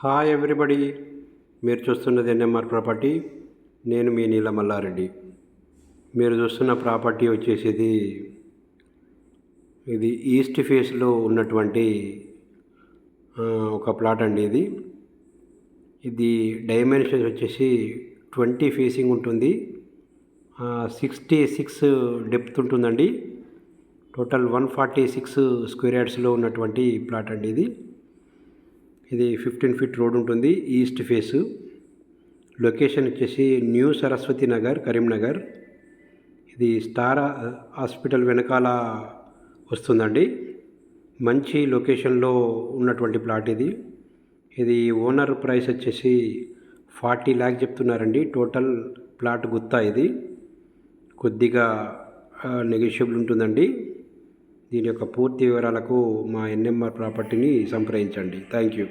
Hi everybody, మీరు చూస్తున్నది NMR property. నేను మీ నీల మల్లారెడ్డి. మీరు చూస్తున్న ప్రాపర్టీ వచ్చేసి ఇది ఈస్ట్ ఫేస్లో ఉన్నటువంటి ఒక ప్లాట్ అండి. ఇది డైమెన్షన్స్ వచ్చేసి 20 ఫేసింగ్ ఉంటుంది, 66 డెప్త్ ఉంటుందండి. టోటల్ 146 స్క్వేర్ యార్డ్స్లో ఉన్నటువంటి ప్లాట్ అండి. ఇది 15 ఫీట్ రోడ్ ఉంటుంది, ఈస్ట్ ఫేసు. లొకేషన్ వచ్చేసి న్యూ సరస్వతి నగర్, కరీంనగర్. ఇది స్టార్ హాస్పిటల్ వెనకాల వస్తుందండి. మంచి లొకేషన్లో ఉన్నటువంటి ప్లాట్ ఇది ఓనర్ ప్రైస్ వచ్చేసి 40 లాక్ చెప్తున్నారండి. టోటల్ ప్లాట్ గుత్తా. ఇది కొద్దిగా నెగోషియబుల్ ఉంటుందండి. దీని యొక్క పూర్తి వివరాలకు మా ఎన్ఎంఆర్ ప్రాపర్టీని సంప్రదించండి. Thank you.